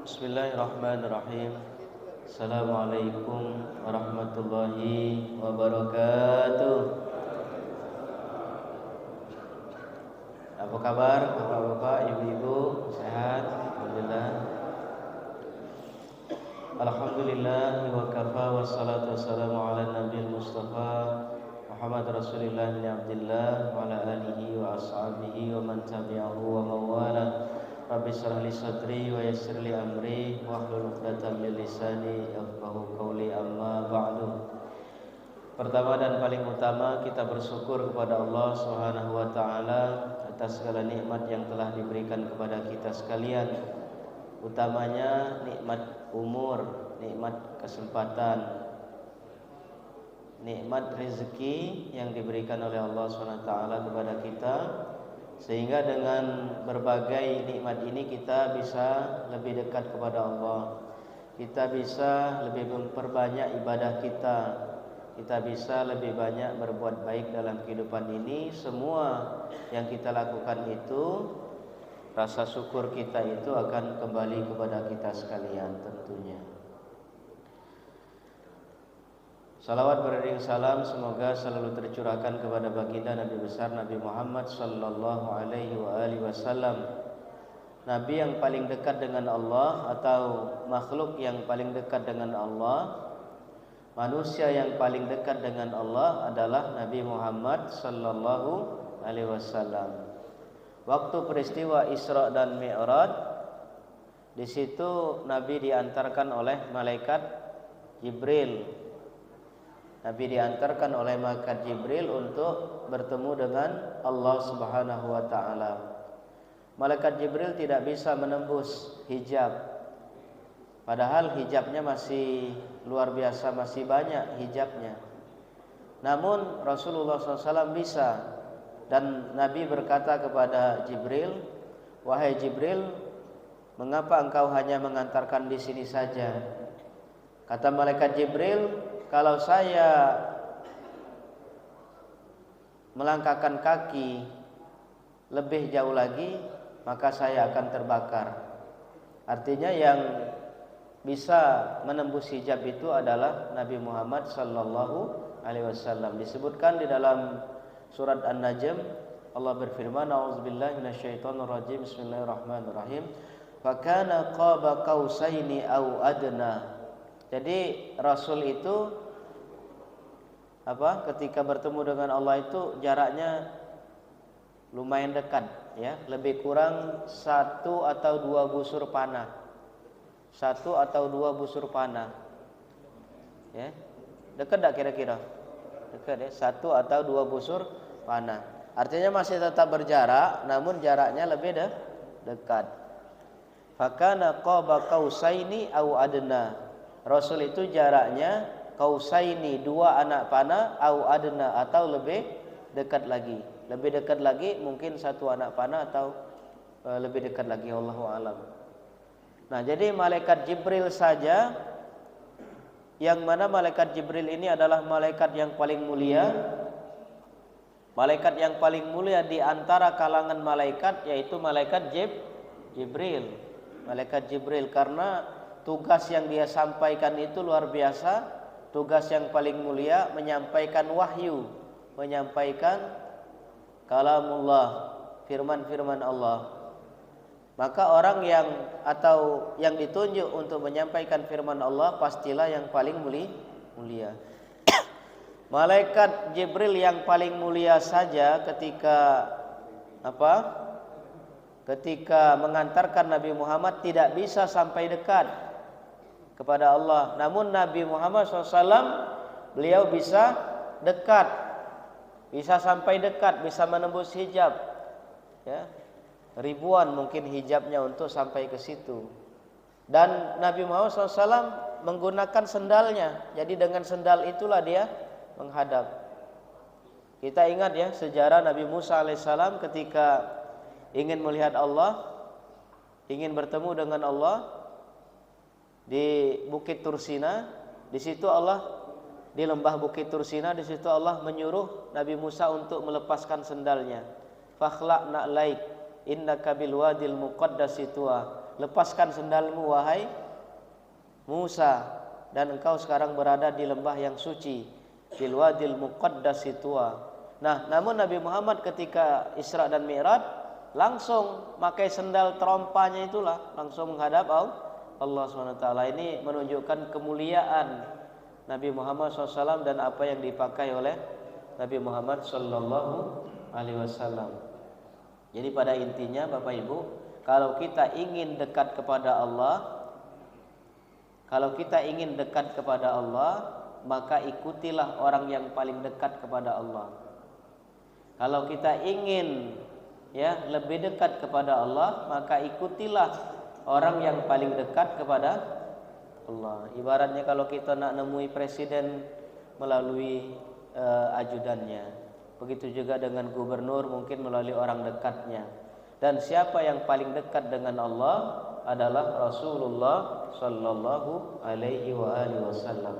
Bismillahirrahmanirrahim. Assalamualaikum warahmatullahi wabarakatuh. Apa kabar bapak-bapak, ibu-ibu? Sehat? Alhamdulillah. Alhamdulillah wa kafa wassalatu wassalamu ala nabiyil mustafa Muhammad Rasulillah bin Abdillah wa ala alihi wa ashabihi wa man tabi'ahu wa mawala. Rabbi shrah li sadri wa yassir li amri wahlul 'uqdatam min lisani yafqahu qawli, amma ba'du. Pertama dan paling utama, kita bersyukur kepada Allah Subhanahu wa taala atas segala nikmat yang telah diberikan kepada kita sekalian. Utamanya nikmat umur, nikmat kesempatan, nikmat rezeki yang diberikan oleh Allah Subhanahu wa taala kepada kita, sehingga dengan berbagai nikmat ini kita bisa lebih dekat kepada Allah. Kita bisa lebih memperbanyak ibadah kita. Kita bisa lebih banyak berbuat baik dalam kehidupan ini. Semua yang kita lakukan itu, rasa syukur kita itu akan kembali kepada kita sekalian tentunya. Salawat beriring salam semoga selalu tercurahkan kepada baginda Nabi besar Nabi Muhammad sallallahu alaihi wasallam, Nabi yang paling dekat dengan Allah atau makhluk yang paling dekat dengan Allah. Manusia yang paling dekat dengan Allah adalah Nabi Muhammad sallallahu alaihi wasallam. Waktu peristiwa Isra dan Mi'raj, di situ Nabi diantarkan oleh malaikat Jibril. Nabi diantarkan oleh malaikat Jibril untuk bertemu dengan Allah Subhanahu wa taala. Malaikat Jibril tidak bisa menembus hijab. Padahal hijabnya masih luar biasa, masih banyak hijabnya. Namun Rasulullah SAW bisa. Dan Nabi berkata kepada Jibril, "Wahai Jibril, mengapa engkau hanya mengantarkan di sini saja?" Kata malaikat Jibril, "Kalau saya melangkahkan kaki lebih jauh lagi, maka saya akan terbakar." Artinya yang bisa menembus hijab itu adalah Nabi Muhammad sallallahu alaihi wasallam. Disebutkan di dalam surat An-Najm, Allah berfirman, "A'udzubillahi minasyaitonirrajim. Bismillahirrahmanirrahim. Fa kana qaba qausaini au adna." Jadi Rasul itu ketika bertemu dengan Allah itu jaraknya lumayan dekat, ya, lebih kurang 1 atau 2 busur panah. 1 atau 2 busur panah. Ya. Dekat enggak kira-kira? Dekat ya, 1 atau 2 busur panah. Artinya masih tetap berjarak, namun jaraknya lebih dekat. Fakana qaba qausaini au adna. Rasul itu jaraknya qausaini, 2 anak panah, au adna, atau lebih dekat lagi. Lebih dekat lagi mungkin 1 anak panah atau lebih dekat lagi, wallahu alam. Nah, jadi malaikat Jibril saja, yang mana malaikat Jibril ini adalah malaikat yang paling mulia. Malaikat yang paling mulia di antara kalangan malaikat yaitu malaikat Jibril. Malaikat Jibril, karena tugas yang dia sampaikan itu luar biasa. Tugas yang paling mulia, menyampaikan wahyu, menyampaikan kalamullah, firman-firman Allah. Maka orang yang ditunjuk untuk menyampaikan firman Allah pastilah yang paling mulia. Malaikat Jibril yang paling mulia saja ketika mengantarkan Nabi Muhammad tidak bisa sampai dekat kepada Allah. Namun Nabi Muhammad SAW, beliau bisa dekat, bisa sampai dekat, bisa menembus hijab, ya. Ribuan mungkin hijabnya untuk sampai ke situ. Dan Nabi Muhammad SAW menggunakan sendalnya. Jadi dengan sendal itulah dia menghadap. Kita ingat ya sejarah Nabi Musa alaihissalam ketika ingin melihat Allah, ingin bertemu dengan Allah di Bukit Tursina. Di situ Allah, di lembah Bukit Tursina, di situ Allah menyuruh Nabi Musa untuk melepaskan sendalnya. Fakhla'na laik innaka bil wadil muqaddasi tuwa. lepaskan sendalmu wahai Musa, dan engkau sekarang berada di lembah yang suci, fil wadil muqaddas Tuwa. Nah, namun Nabi Muhammad ketika Isra dan Mi'raj langsung pakai sendal terompanya itulah, langsung menghadap Allah SWT. Ini menunjukkan kemuliaan Nabi Muhammad SAW dan apa yang dipakai oleh Nabi Muhammad SAW. Jadi pada intinya Bapak Ibu, kalau kita ingin dekat kepada Allah, maka ikutilah orang yang paling dekat kepada Allah. Kalau kita ingin lebih dekat kepada Allah, maka ikutilah orang yang paling dekat kepada Allah. Ibaratnya kalau kita nak nemui presiden melalui ajudannya, begitu juga dengan gubernur mungkin melalui orang dekatnya. Dan siapa yang paling dekat dengan Allah adalah Rasulullah sallallahu alaihi wasallam.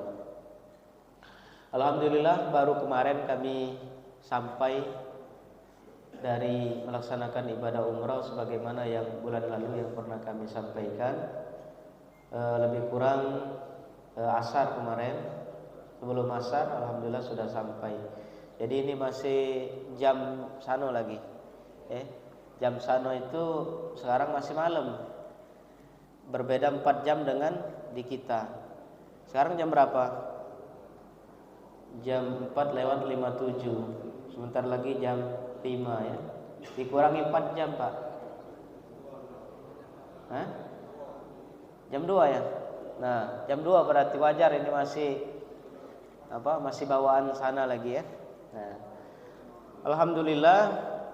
Alhamdulillah, baru kemarin kami sampai dari melaksanakan ibadah umrah sebagaimana yang bulan lalu yang pernah kami sampaikan. Lebih kurang asar kemarin, sebelum asar alhamdulillah sudah sampai. Jadi ini masih jam sano lagi. Jam sano itu sekarang masih malam. Berbeda 4 jam dengan di kita. Sekarang jam berapa? Jam 4:57. Sebentar lagi jam 5 ya. Dikurangi 4 jam, Pak. Jam 2 ya. Nah, jam 2 berarti wajar, ini masih bawaan sana lagi ya. Nah, alhamdulillah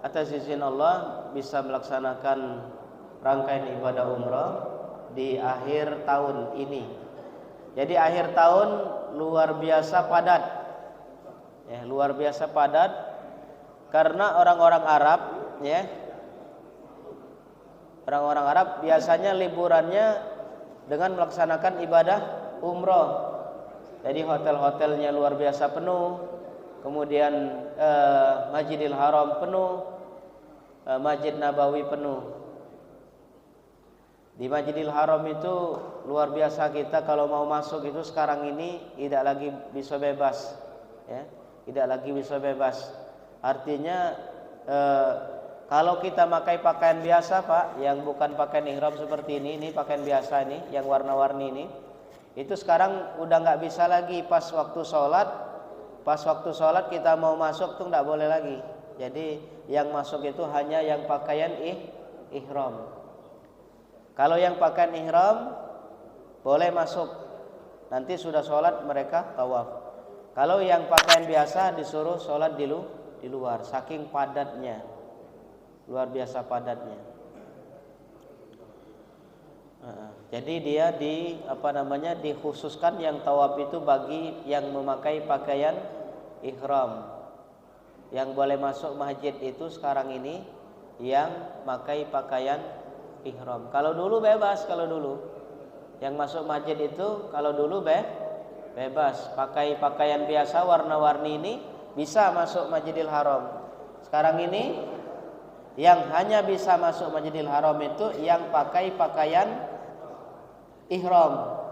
atas izin Allah bisa melaksanakan rangkaian ibadah umrah di akhir tahun ini. Jadi akhir tahun luar biasa padat. Luar biasa padat karena orang-orang Arab orang-orang Arab biasanya liburannya dengan melaksanakan ibadah umrah. Jadi hotel-hotelnya luar biasa penuh, kemudian Masjidil Haram penuh, Masjid Nabawi penuh. Di Masjidil Haram itu luar biasa, kita kalau mau masuk itu sekarang ini tidak lagi bisa bebas, tidak lagi bisa bebas. Artinya kalau kita pakai pakaian biasa, Pak, yang bukan pakaian ihram seperti ini pakaian biasa ini, yang warna-warni ini, itu sekarang udah nggak bisa lagi pas waktu sholat kita mau masuk tuh nggak boleh lagi. Jadi yang masuk itu hanya yang pakaian ihram. Kalau yang pakaian ihram boleh masuk, nanti sudah sholat mereka tawaf. Kalau yang pakaian biasa disuruh sholat di luar, saking padatnya, luar biasa padatnya. Jadi dia dikhususkan yang tawaf itu bagi yang memakai pakaian ihram. Yang boleh masuk masjid itu sekarang ini yang memakai pakaian ihram. Kalau dulu bebas, yang masuk masjid itu kalau dulu bebas, pakai pakaian biasa warna-warni ini bisa masuk Masjidil Haram. Sekarang ini yang hanya bisa masuk Masjidil Haram itu yang pakai pakaian ihram.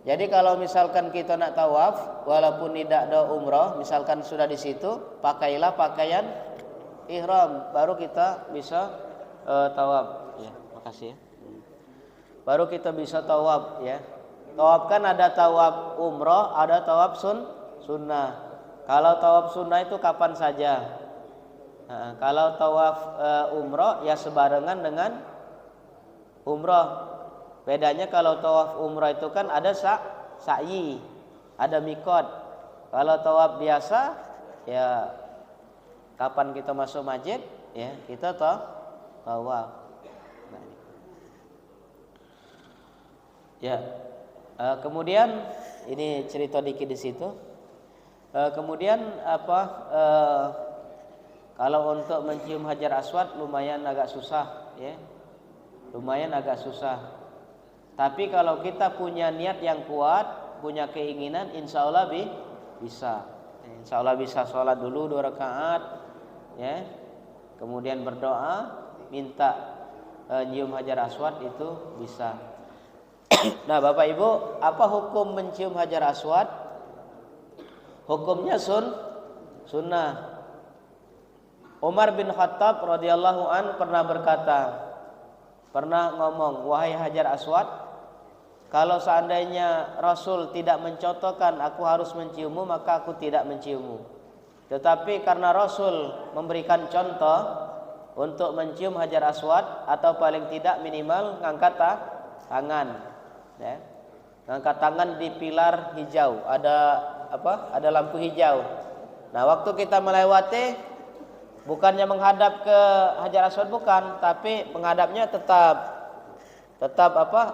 Jadi kalau misalkan kita nak tawaf walaupun tidak ada umrah, misalkan sudah di situ, pakailah pakaian ihram, baru kita bisa tawaf. Ya, makasih ya. Baru kita bisa tawaf ya. Tawaf kan ada tawaf umrah, ada tawaf sunnah. Kalau tawaf sunnah itu kapan saja. Kalau tawaf umrah ya sebarengan dengan umrah. Bedanya kalau tawaf umrah itu kan ada sa'i, ada mikot. Kalau tawaf biasa ya kapan kita masuk masjid ya kita tawaf. Ya. Kemudian ini cerita dikit di situ. Kemudian kalau untuk mencium Hajar Aswad lumayan agak susah ya. Lumayan agak susah. Tapi kalau kita punya niat yang kuat, punya keinginan, insya Allah bisa. Insya Allah bisa sholat dulu 2 rakaat ya. Kemudian berdoa minta nyium Hajar Aswad itu bisa. Nah, Bapak Ibu, apa hukum mencium Hajar Aswad? Hukumnya sunnah. Umar bin Khattab radhiyallahu an pernah ngomong, wahai Hajar Aswad, kalau seandainya Rasul tidak mencontohkan aku harus menciummu, maka aku tidak menciummu. Tetapi karena Rasul memberikan contoh untuk mencium Hajar Aswad, atau paling tidak minimal ngangkat tangan, ya. Ngangkat tangan di pilar hijau, ada lampu hijau. Nah, waktu kita melewati, bukannya menghadap ke Hajar Aswad, bukan, tapi menghadapnya tetap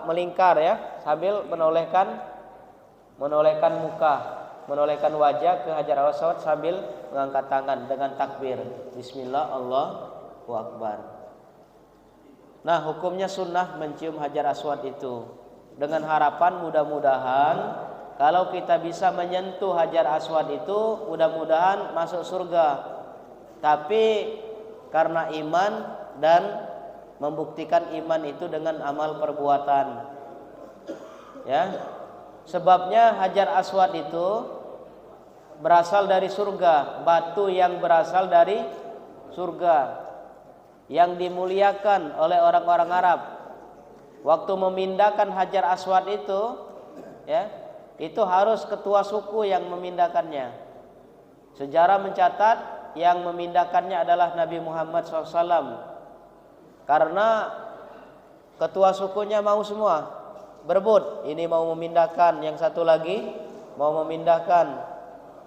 melingkar, ya, sambil menolehkan muka, menolehkan wajah ke Hajar Aswad sambil mengangkat tangan dengan takbir Bismillah Allahu Akbar. Nah, hukumnya sunnah mencium Hajar Aswad itu, dengan harapan mudah-mudahan kalau kita bisa menyentuh Hajar Aswad itu, mudah-mudahan masuk surga. Tapi karena iman dan membuktikan iman itu dengan amal perbuatan, ya. Sebabnya Hajar Aswad itu berasal dari surga, batu yang berasal dari surga, yang dimuliakan oleh orang-orang Arab. Waktu memindahkan Hajar Aswad itu, ya, itu harus ketua suku yang memindahkannya. Sejarah mencatat yang memindahkannya adalah Nabi Muhammad SAW, karena ketua sukunya mau semua berebut, ini mau memindahkan, yang satu lagi mau memindahkan.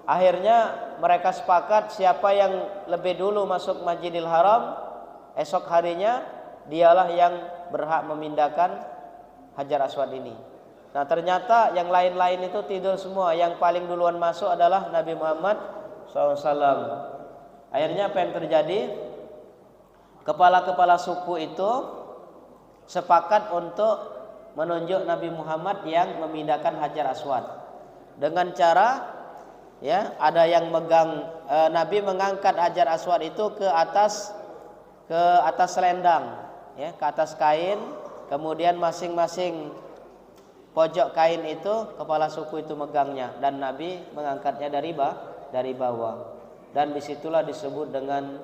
Akhirnya mereka sepakat siapa yang lebih dulu masuk Masjidil Haram, esok harinya dialah yang berhak memindahkan Hajar Aswad ini. Nah, ternyata yang lain-lain itu tidur semua. Yang paling duluan masuk adalah Nabi Muhammad SAW. Akhirnya apa yang terjadi? Kepala-kepala suku itu sepakat untuk menunjuk Nabi Muhammad yang memindahkan Hajar Aswad dengan cara, ya, ada yang megang, Nabi mengangkat Hajar Aswad itu ke atas selendang, ya, ke atas kain, kemudian masing-masing pojok kain itu kepala suku itu megangnya, dan Nabi mengangkatnya dari bawah. Dan disitulah disebut dengan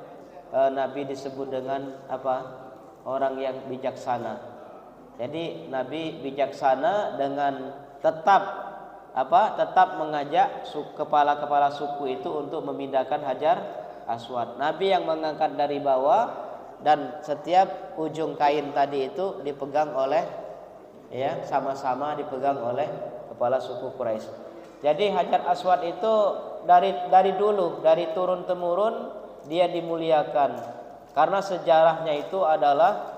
Nabi disebut dengan orang yang bijaksana. Jadi Nabi bijaksana dengan tetap mengajak kepala-kepala suku itu untuk memindahkan Hajar Aswad. Nabi yang mengangkat dari bawah, dan setiap ujung kain tadi itu dipegang oleh, ya, sama-sama dipegang oleh kepala suku Quraisy. Jadi Hajar Aswad itu dari dulu, dari turun temurun dia dimuliakan, karena sejarahnya itu adalah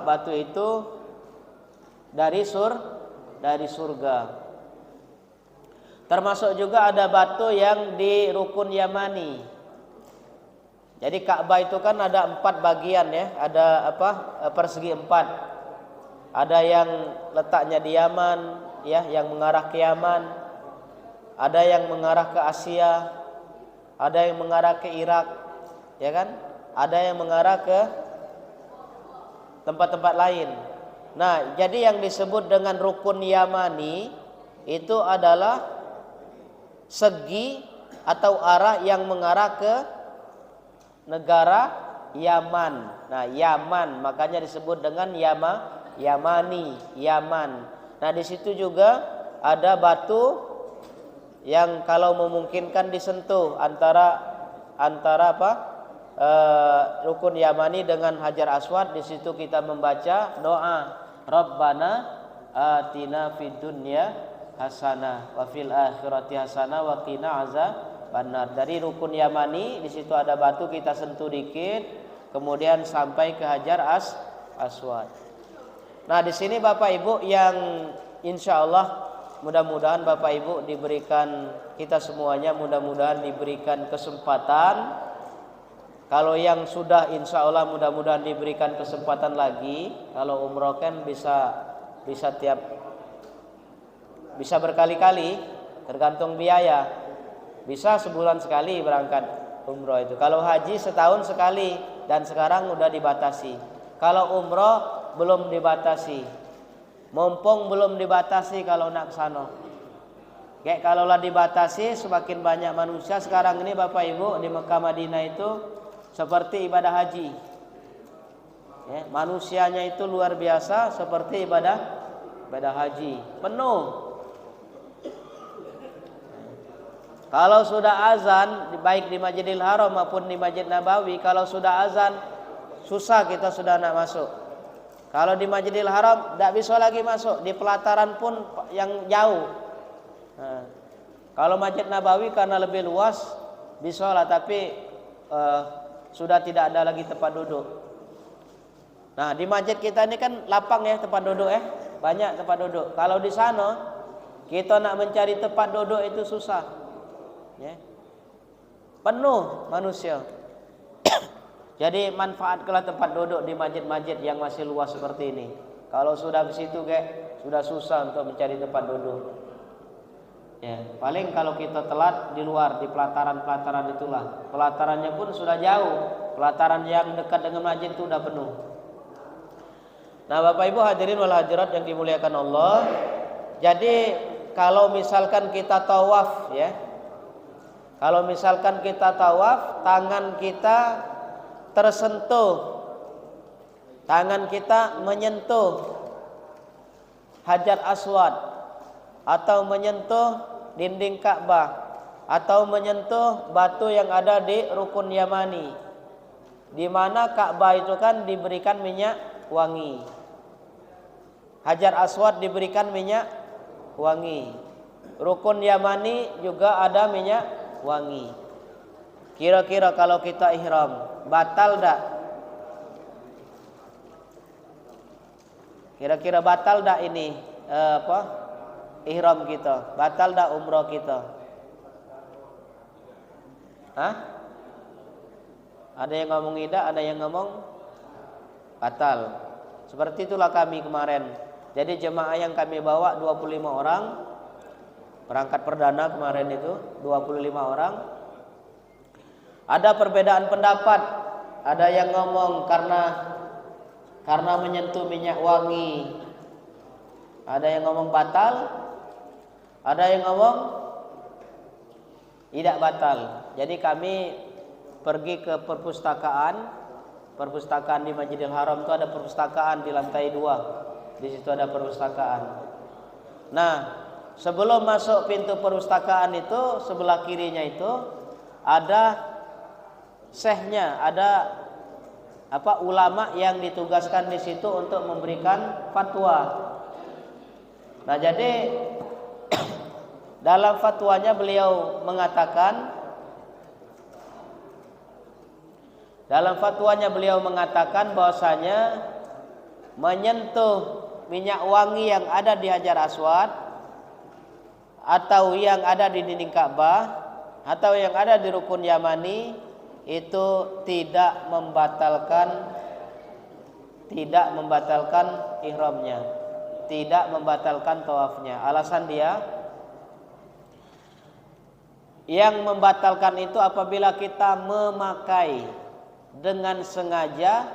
batu itu dari surga. Termasuk juga ada batu yang di rukun Yamani. Jadi Ka'bah itu kan ada 4 bagian, ya, ada persegi 4. Ada yang letaknya di Yaman, ya, yang mengarah ke Yaman. Ada yang mengarah ke Asia, ada yang mengarah ke Irak, ya kan? Ada yang mengarah ke tempat-tempat lain. Nah, jadi yang disebut dengan rukun Yamani itu adalah segi atau arah yang mengarah ke negara Yaman. Nah, Yaman makanya disebut dengan Yamani, Yaman. Nah, di situ juga ada batu yang kalau memungkinkan disentuh antara rukun Yamani dengan Hajar Aswad. Di situ kita membaca doa Rabbana atina fid dunya hasanah wa fil akhirati hasanah wa qina azabannar. Dari rukun Yamani, di situ ada batu, kita sentuh dikit, kemudian sampai ke Hajar Aswad. Nah, di sini Bapak Ibu yang insya Allah mudah-mudahan Bapak Ibu diberikan, kita semuanya mudah-mudahan diberikan kesempatan. Kalau yang sudah insya Allah mudah-mudahan diberikan kesempatan lagi. Kalau umroh kan bisa berkali-kali, tergantung biaya. Bisa sebulan sekali berangkat umroh itu. Kalau haji setahun sekali. dan sekarang udah dibatasi. Kalau umroh belum dibatasi. Mumpung belum dibatasi kalau nak ke sana. Kayak kalaulah dibatasi semakin banyak manusia sekarang ini Bapak Ibu di Mekah Madinah itu seperti ibadah haji. Ya, manusianya itu luar biasa seperti ibadah haji, penuh. Kalau sudah azan baik di Masjidil Haram maupun di Masjid Nabawi, kalau sudah azan susah kita sudah nak masuk. Kalau di Masjidil Haram tidak bisa lagi masuk, di pelataran pun yang jauh. Nah, kalau Masjid Nabawi karena lebih luas bisa lah, tapi sudah tidak ada lagi tempat duduk. Nah, di masjid kita ini kan lapang ya tempat duduk banyak tempat duduk. Kalau di sana kita nak mencari tempat duduk itu susah. Ya. Penuh manusia. Jadi manfaatkanlah tempat duduk di masjid-masjid yang masih luas seperti ini. Kalau sudah ke situ sudah susah untuk mencari tempat duduk. Ya, paling kalau kita telat di luar di pelataran-pelataran itulah. Pelatarannya pun sudah jauh. Pelataran yang dekat dengan masjid itu sudah penuh. Nah, Bapak Ibu hadirin wal hadirat yang dimuliakan Allah. Jadi kalau misalkan kita tawaf ya. Kalau misalkan kita tawaf, tangan kita tersentuh. Tangan kita menyentuh Hajar Aswad atau menyentuh dinding Ka'bah atau menyentuh batu yang ada di Rukun Yamani, di mana Ka'bah itu kan diberikan minyak wangi, Hajar Aswad diberikan minyak wangi, Rukun Yamani juga ada minyak wangi. Kira-kira kalau kita ihram batal tak? Kira-kira batal tak ini ihram kita? Batal tak umrah kita? Hah? Ada yang ngomong tidak, ada yang ngomong batal. Seperti itulah kami kemarin. Jadi jemaah yang kami bawa 25 orang, berangkat perdana kemarin itu 25 orang. Ada perbedaan pendapat. Ada yang ngomong karena menyentuh minyak wangi. Ada yang ngomong batal. Ada yang ngomong tidak batal. Jadi kami pergi ke perpustakaan di Masjidil Haram itu ada perpustakaan di lantai 2. Di situ ada perpustakaan. Nah, sebelum masuk pintu perpustakaan itu sebelah kirinya itu ada syekhnya, ada ulama yang ditugaskan di situ untuk memberikan fatwa. Nah, jadi dalam fatwanya beliau mengatakan bahwasanya menyentuh minyak wangi yang ada di Hajar Aswad atau yang ada di dinding Ka'bah atau yang ada di Rukun Yamani itu tidak membatalkan ihramnya, tidak membatalkan tawafnya. Alasan dia yang membatalkan itu apabila kita memakai dengan sengaja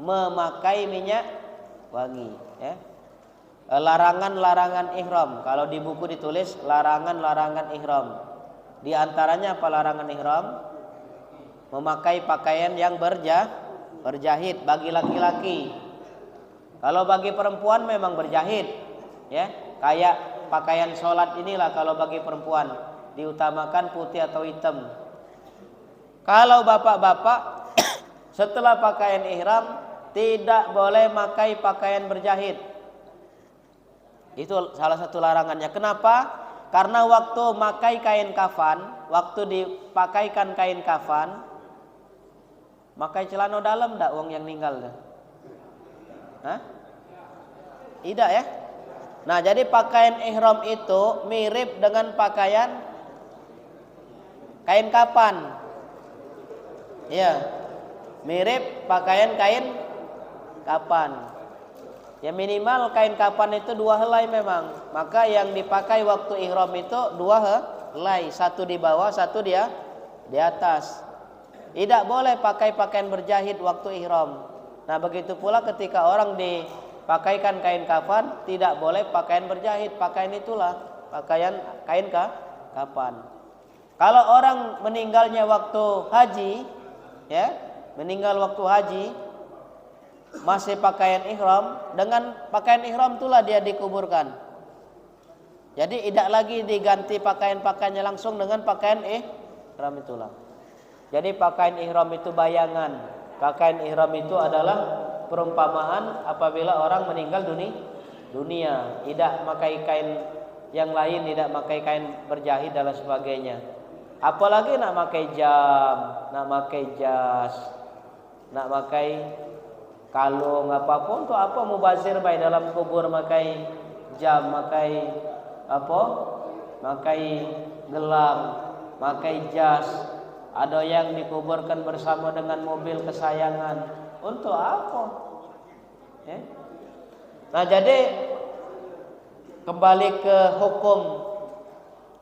memakai minyak wangi ya. Larangan-larangan ihram. Kalau di buku ditulis larangan-larangan ihram. Di antaranya apa larangan ihram? Memakai pakaian yang berjahit bagi laki-laki. Kalau bagi perempuan memang berjahit ya. Kayak pakaian sholat inilah kalau bagi perempuan diutamakan putih atau hitam. Kalau bapak-bapak setelah pakaian ihram tidak boleh pakai pakaian berjahit. Itu salah satu larangannya. Kenapa? Karena waktu pakai kain kafan, waktu dipakaikan kain kafan, pakai celana dalam enggak wong yang meninggal? Hah? Tidak ya? Nah, jadi pakaian ihram itu mirip dengan pakaian kain kafan. Iya. Mirip pakaian kain kafan. Ya minimal kain kafan itu 2 helai memang. Maka yang dipakai waktu ihram itu 2 helai, satu di bawah, satu di atas. Tidak boleh pakai pakaian berjahit waktu ihram. Nah, begitu pula ketika orang dipakaikan kain kafan, tidak boleh pakaian berjahit. Pakaian itulah pakaian kain kafan. Kalau orang meninggalnya waktu haji, ya, meninggal waktu haji masih pakaian ihram, dengan pakaian ihram itulah dia dikuburkan. Jadi tidak lagi diganti pakaian-pakaiannya langsung dengan pakaian ihram itulah. Jadi pakaian ihram itu bayangan. Pakaian ihram itu adalah perumpamaan apabila orang meninggal dunia, tidak memakai kain yang lain, tidak memakai kain berjahit dan lain sebagainya. Apalagi nak pakai jam, nak pakai jas, nak pakai kalung apapun, untuk apa mubazir baik dalam kubur pakai jam, pakai apa? Pakai gelang, pakai jas. Ada yang dikuburkan bersama dengan mobil kesayangan. Untuk apa? Ya. Nah, jadi kembali ke hukum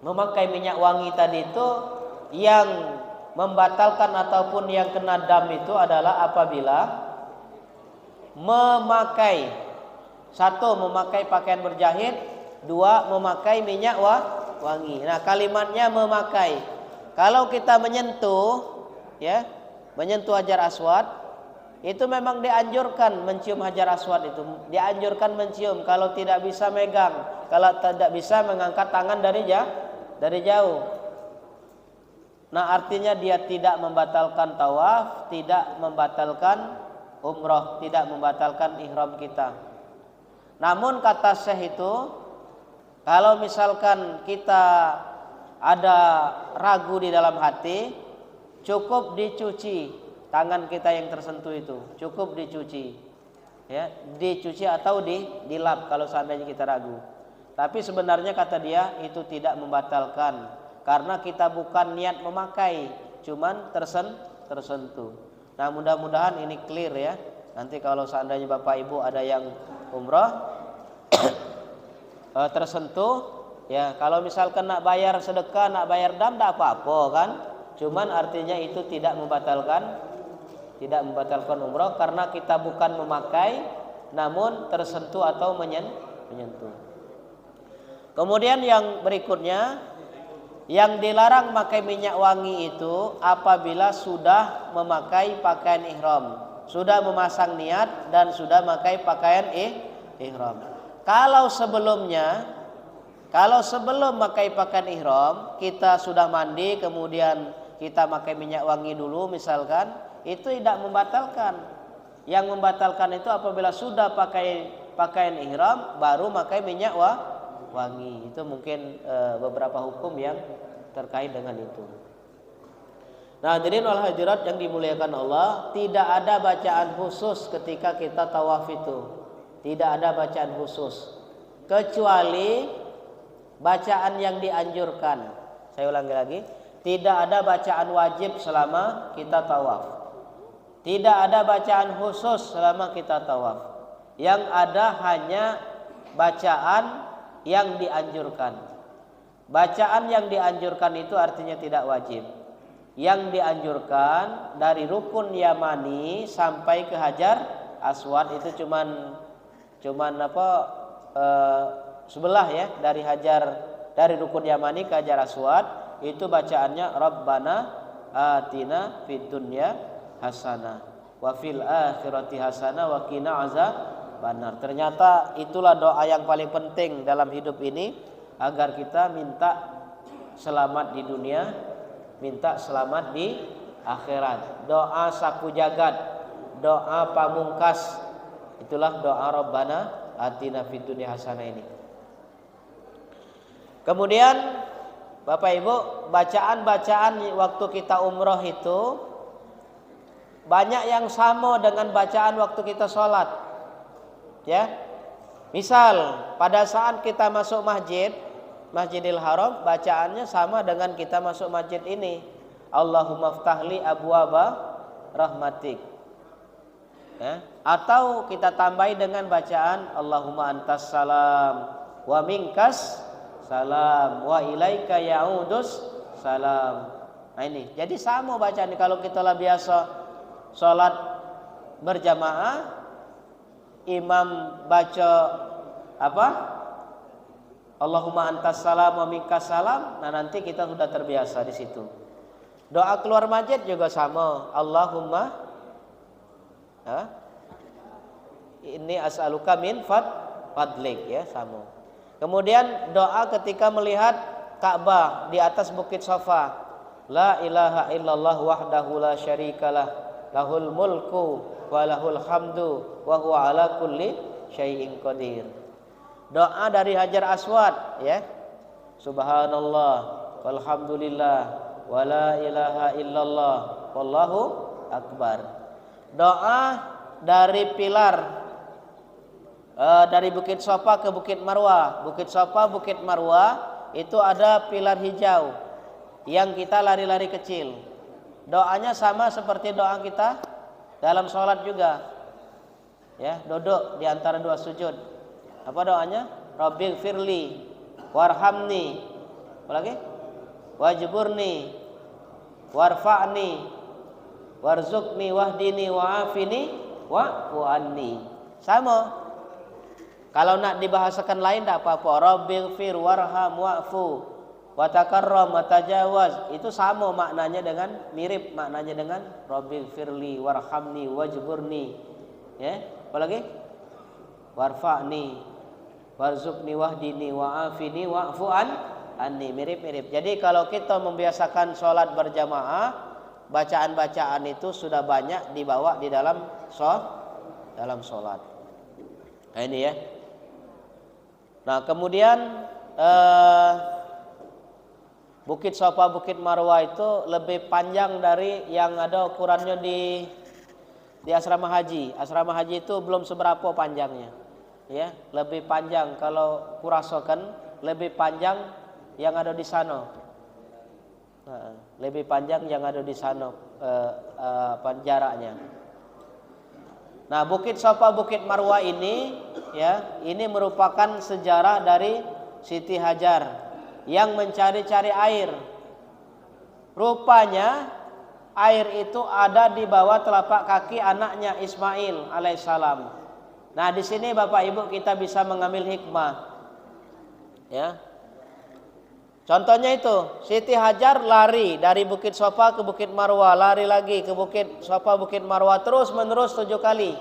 memakai minyak wangi tadi itu, yang membatalkan ataupun yang kena dam itu adalah apabila memakai, satu, memakai pakaian berjahit, dua, memakai minyak wangi. Nah, kalimatnya memakai. Kalau kita menyentuh, ya, menyentuh Hajar Aswad, itu memang dianjurkan mencium Hajar Aswad itu, dianjurkan mencium. Kalau tidak bisa megang, kalau tidak bisa mengangkat tangan dari jauh. Nah, artinya dia tidak membatalkan tawaf, tidak membatalkan umroh, tidak membatalkan ihram kita. Namun kata Syekh itu, kalau misalkan kita ada ragu di dalam hati, cukup dicuci tangan kita yang tersentuh itu, cukup dicuci, ya, dicuci atau dilap kalau seandainya kita ragu. Tapi sebenarnya kata dia itu tidak membatalkan, karena kita bukan niat memakai, cuman tersentuh. Nah, mudah-mudahan ini clear ya. Nanti kalau seandainya Bapak Ibu ada yang umroh tersentuh, ya, kalau misalkan nak bayar sedekah, nak bayar dam, tidak apa-apa kan. Cuman artinya itu tidak membatalkan umroh, karena kita bukan memakai, namun tersentuh atau menyentuh. Kemudian yang berikutnya, yang dilarang memakai minyak wangi itu apabila sudah memakai pakaian ihram, sudah memasang niat dan sudah memakai pakaian ihram. Kalau sebelum memakai pakaian ihram, kita sudah mandi, kemudian kita pakai minyak wangi dulu misalkan, itu tidak membatalkan. Yang membatalkan itu apabila sudah pakai pakaian ihram baru pakai minyak wangi. Itu mungkin beberapa hukum yang terkait dengan itu. Nah, hadirin wal hadirat yang dimuliakan Allah, tidak ada bacaan khusus ketika kita tawaf itu. Tidak ada bacaan khusus kecuali bacaan yang dianjurkan. Saya ulangi lagi, tidak ada bacaan wajib selama kita tawaf. Tidak ada bacaan khusus selama kita tawaf. Yang ada hanya bacaan yang dianjurkan. Bacaan yang dianjurkan itu artinya tidak wajib. Yang dianjurkan dari rukun Yamani sampai ke Hajar Aswad itu cuman sebelah ya, dari rukun Yamani ke Hajar Aswad itu bacaannya Rabbana atina fid dunya hasanah wa fil akhirati hasanah wa qina azabannar. Ternyata itulah doa yang paling penting dalam hidup ini, agar kita minta selamat di dunia, minta selamat di akhirat. Doa saku jagat, doa pamungkas, itulah doa Rabbana atina fid dunya hasanah ini. Kemudian Bapak Ibu, bacaan-bacaan waktu kita umroh itu banyak yang sama dengan bacaan waktu kita sholat. Ya, misal pada saat kita masuk Masjidil Haram, bacaannya sama dengan kita masuk masjid ini. Allahumma ftahli abwaba rahmatik. Ya, atau kita tambahi dengan bacaan Allahumma antas salam wa minkas salam wa ilaika ya'udus salam. Nah ini, jadi sama bacaan ini. Kalau kita lah biasa sholat berjamaah, imam baca apa? Allahumma antas salam wa minkas salam. Nah nanti kita sudah terbiasa di situ. Doa keluar masjid juga sama. Allahumma ini as'aluka min fadlik, ya sama. Kemudian doa ketika melihat Ka'bah di atas bukit Safa. La ilaha illallah wahdahu la syarikalah, lahul mulku wa lahul hamdu wa huwa ala kulli syai'in qadir. Doa dari Hajar Aswad, ya. Subhanallah walhamdulillah wa la ilaha illallah wallahu akbar. Doa dari pilar dari Bukit Safa ke Bukit Marwah. Bukit Safa, Bukit Marwah itu ada pilar hijau yang kita lari-lari kecil. Doanya sama seperti doa kita dalam sholat juga, ya, duduk di antara dua sujud. Apa doanya? Rabbil firli warhamni, apa lagi? Wajburni warfa'ni warzuqni wahdini wa'afini wa'fu anni. Sama. Kalau nak dibahasakan lain tidak apa-apa. Rabbil fir warham wa'fu wa takarram wa tajawaz. Itu sama maknanya dengan, mirip maknanya dengan Rabbil firli warhamni wajburni. Ya, apa lagi? Warfa'ni warzuqni wahdini wa'afini wa'fu anni. Mirip-mirip. Jadi kalau kita membiasakan sholat berjamaah, bacaan-bacaan itu sudah banyak dibawa di dalam sholat. Nah ini ya. Nah kemudian Bukit Safa, Bukit Marwah itu lebih panjang dari yang ada ukurannya di asrama haji. Asrama haji itu belum seberapa panjangnya, ya, lebih panjang kalau kurasakan lebih panjang yang ada di sana. Lebih panjang yang ada di sana jaraknya. Nah, Bukit Safa, Bukit Marwah ini, ya, ini merupakan sejarah dari Siti Hajar yang mencari-cari air. Rupanya air itu ada di bawah telapak kaki anaknya Ismail alaihissalam. Nah, di sini Bapak Ibu kita bisa mengambil hikmah, ya. Contohnya itu, Siti Hajar lari dari Bukit Safa ke Bukit Marwah, lari lagi ke Bukit Safa, Bukit Marwah, terus menerus 7 kali.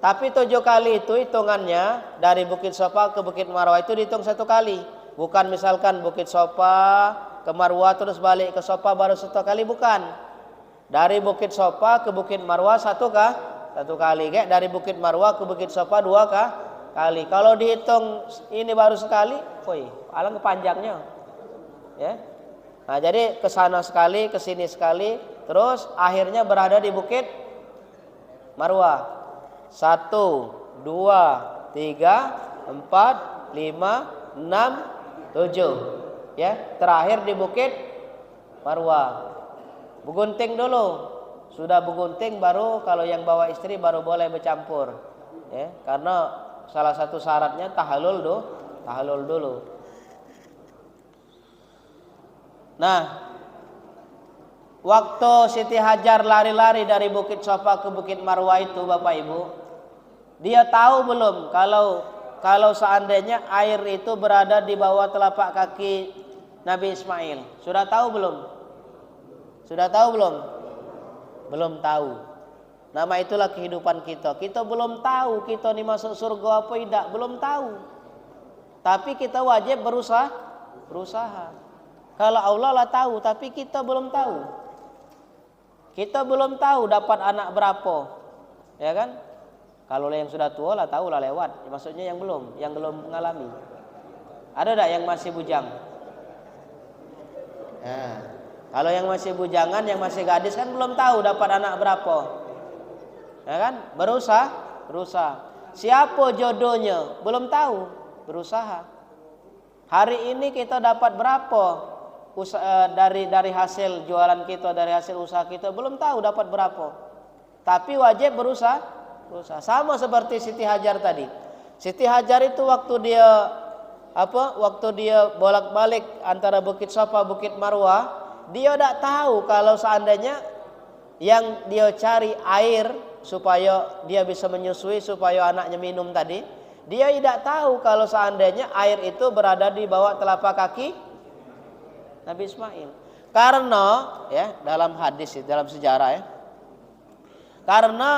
Tapi 7 kali itu hitungannya dari Bukit Safa ke Bukit Marwah itu dihitung 1 kali. Bukan misalkan Bukit Safa ke Marwah terus balik ke Safa baru 1 kali, bukan. Dari Bukit Safa ke Bukit Marwah 1 kali. Kayak dari Bukit Marwah ke Bukit Safa 2 kali. Kalau dihitung ini baru sekali, alang kepanjangnya. Ya. Nah, jadi ke sana sekali, ke sini sekali, terus akhirnya berada di Bukit Marwah. 1, 2, 3, 4, 5, 6, 7. Ya, terakhir di Bukit Marwah. Begunting dulu. Sudah begunting baru kalau yang bawa istri baru boleh bercampur. Ya, karena salah satu syaratnya tahallul dulu. Nah, waktu Siti Hajar lari-lari dari Bukit Safa ke Bukit Marwah itu Bapak Ibu, dia tahu belum kalau seandainya air itu berada di bawah telapak kaki Nabi Ismail? Sudah tahu belum? Belum tahu. Nama itulah kehidupan kita. Kita belum tahu kita ini masuk surga apa tidak, belum tahu. Tapi kita wajib berusaha. Kalau Allah lah tahu, tapi kita belum tahu. Kita belum tahu dapat anak berapa, ya kan? Kalau yang sudah tua lah tahu lah lewat. Maksudnya yang belum mengalami. Ada tak yang masih bujang? Nah, kalau yang masih bujangan, yang masih gadis kan belum tahu dapat anak berapa, ya kan? Berusaha. Siapa jodohnya? Belum tahu. Berusaha. Hari ini kita dapat berapa? Dari hasil jualan kita, dari hasil usaha kita, belum tahu dapat berapa. Tapi wajib berusaha. Sama seperti Siti Hajar tadi. Siti Hajar itu waktu dia bolak-balik antara Bukit Safa, Bukit Marwah, Dia tidak tahu kalau seandainya yang dia cari air supaya dia bisa menyusui, supaya anaknya minum tadi, dia tidak tahu kalau seandainya air itu berada di bawah telapak kaki Nabi Ismail. Karena ya dalam hadis, dalam sejarah ya, karena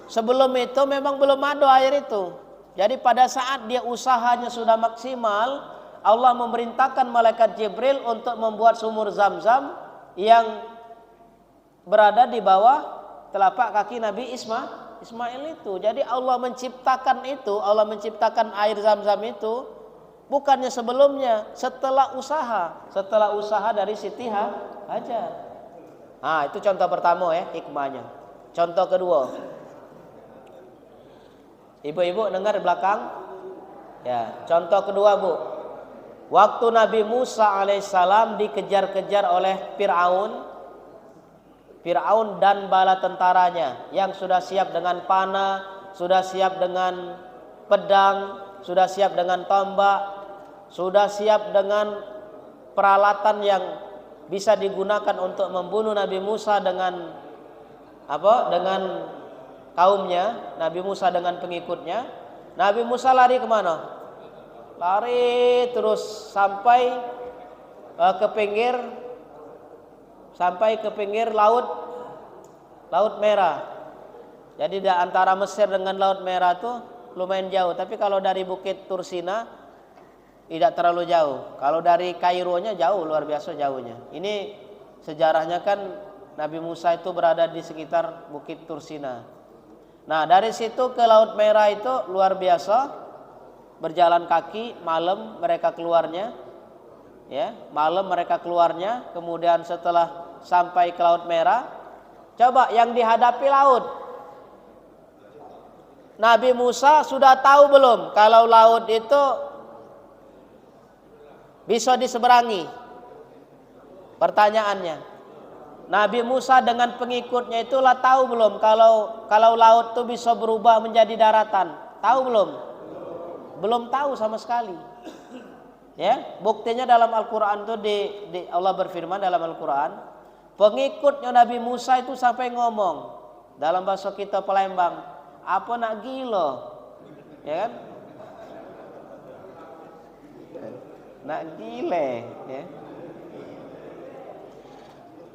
sebelum itu memang belum ada air itu. Jadi pada saat dia usahanya sudah maksimal, Allah memerintahkan malaikat Jibril untuk membuat sumur Zam-Zam yang berada di bawah telapak kaki Nabi Ismail itu. Jadi Allah menciptakan itu, Allah menciptakan air Zam-Zam itu bukannya sebelumnya, setelah usaha dari Siti Hajar. Nah, itu contoh pertama ya, hikmahnya. Contoh kedua. Ibu-ibu dengar di belakang? Ya, contoh kedua, Bu. Waktu Nabi Musa alaihissalam dikejar-kejar oleh Fir'aun dan bala tentaranya yang sudah siap dengan panah, sudah siap dengan pedang, sudah siap dengan tombak, sudah siap dengan peralatan yang bisa digunakan untuk membunuh Nabi Musa dengan dengan kaumnya, Nabi Musa dengan pengikutnya. Nabi Musa lari kemana? Lari terus sampai ke pinggir Laut Merah. Jadi di antara Mesir dengan Laut Merah tuh lumayan jauh. Tapi kalau dari Bukit Tursina tidak terlalu jauh. Kalau dari Kaironya jauh, luar biasa jauhnya. Ini sejarahnya kan Nabi Musa itu berada di sekitar Bukit Tursina. Nah, dari situ ke Laut Merah itu luar biasa. Berjalan kaki, malam mereka keluarnya. Ya, malam mereka keluarnya. Kemudian setelah sampai ke Laut Merah, coba yang dihadapi laut. Nabi Musa sudah tahu belum kalau laut itu bisa diseberangi? Pertanyaannya. Nabi Musa dengan pengikutnya itulah tahu belum kalau laut itu bisa berubah menjadi daratan? Tahu belum? Belum tahu sama sekali. Ya, buktinya dalam Al-Qur'an itu Allah berfirman dalam Al-Qur'an, pengikutnya Nabi Musa itu sampai ngomong dalam bahasa kita Palembang, apa nak gila? Ya kan? Nak gile, ya.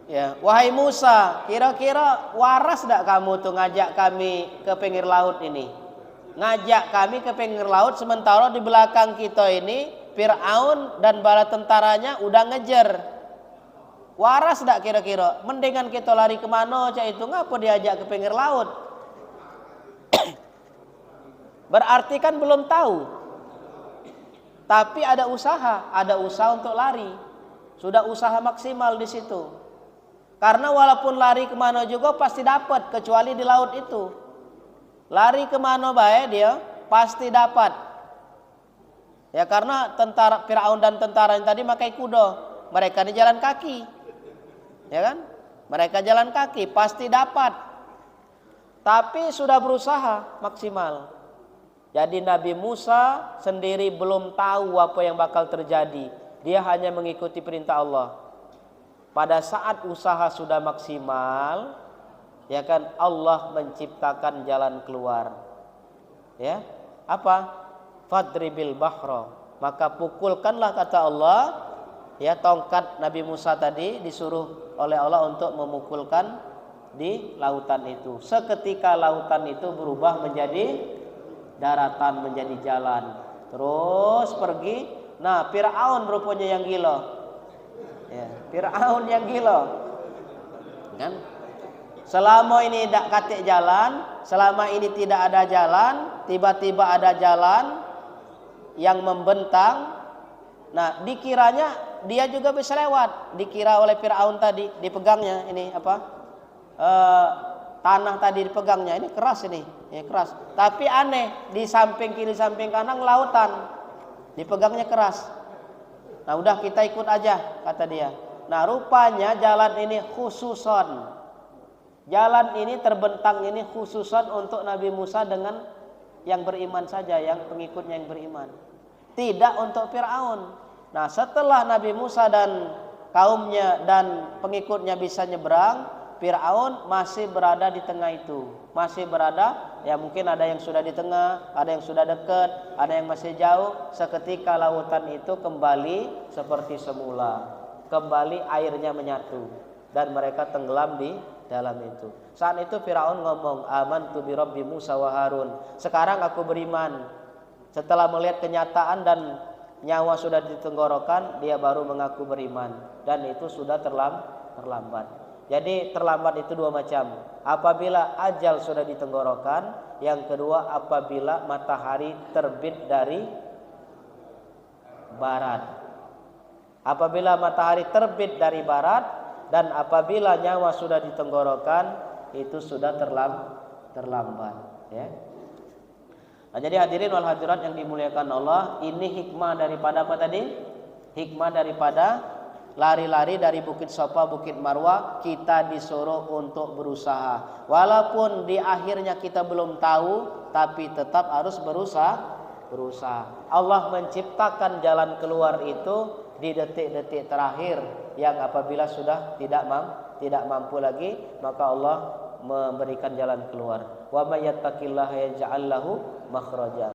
Ya, wahai Musa, kira-kira waras tidak kamu tuh ngajak kami ke pinggir laut ini? Ngajak kami ke pinggir laut sementara di belakang kita ini Fir'aun dan bala tentaranya udah ngejar. Waras tidak kira-kira? Mendingan kita lari kemana cak itu, ngapa diajak ke pinggir laut? Berarti kan belum tahu. Tapi ada usaha untuk lari. Sudah usaha maksimal di situ. Karena walaupun lari kemana juga pasti dapat, kecuali di laut itu. Lari kemana baik dia pasti dapat. Ya karena tentara Firaun dan tentara yang tadi pakai kuda, mereka di jalan kaki. Ya kan? Mereka jalan kaki pasti dapat. Tapi sudah berusaha maksimal. Jadi Nabi Musa sendiri belum tahu apa yang bakal terjadi. Dia hanya mengikuti perintah Allah. Pada saat usaha sudah maksimal, ya kan, Allah menciptakan jalan keluar. Ya, apa? Fadribil bahra, maka pukulkanlah kata Allah. Ya, tongkat Nabi Musa tadi disuruh oleh Allah untuk memukulkan di lautan itu. Seketika lautan itu berubah menjadi daratan, menjadi jalan. Terus pergi. Nah, Fir'aun rupanya yang gila. Ya, Fir'aun yang gila. Kan? Selama ini tidak katik jalan, selama ini tidak ada jalan, tiba-tiba ada jalan yang membentang. Nah, dikiranya dia juga bisa lewat. Dikira oleh Fir'aun tadi, dipegangnya ini apa? Tanah tadi dipegangnya, ini keras ini, ya keras. Tapi aneh, di samping kiri samping kanan lautan, dipegangnya keras. Nah udah kita ikut aja kata dia. Nah rupanya jalan ini khususon, jalan ini terbentang ini khususon untuk Nabi Musa dengan yang beriman saja, yang pengikutnya yang beriman, tidak untuk Fir'aun. Nah setelah Nabi Musa dan kaumnya dan pengikutnya bisa nyebrang, Fir'aun masih berada di tengah itu. Masih berada, ya mungkin ada yang sudah di tengah, ada yang sudah dekat, ada yang masih jauh. Seketika lautan itu kembali seperti semula. Kembali airnya menyatu. Dan mereka tenggelam di dalam itu. Saat itu Fir'aun ngomong, amantu bi Rabbi Musa wa Harun. Sekarang aku beriman. Setelah melihat kenyataan dan nyawa sudah di tenggorokan, dia baru mengaku beriman. Dan itu sudah terlambat. Jadi terlambat itu dua macam. Apabila ajal sudah di tenggorokan, yang kedua apabila matahari terbit dari barat. Apabila matahari terbit dari barat dan apabila nyawa sudah di tenggorokan, itu sudah terlambat, ya. Nah, jadi hadirin wal hadirat yang dimuliakan Allah, ini hikmah daripada apa tadi? Hikmah daripada lari-lari dari Bukit Safa, Bukit Marwah, kita disuruh untuk berusaha. Walaupun di akhirnya kita belum tahu, tapi tetap harus berusaha. Allah menciptakan jalan keluar itu di detik-detik terakhir, yang apabila sudah tidak mampu lagi, maka Allah memberikan jalan keluar. Wa may yattaqillaha yaj'al lahu makhraja.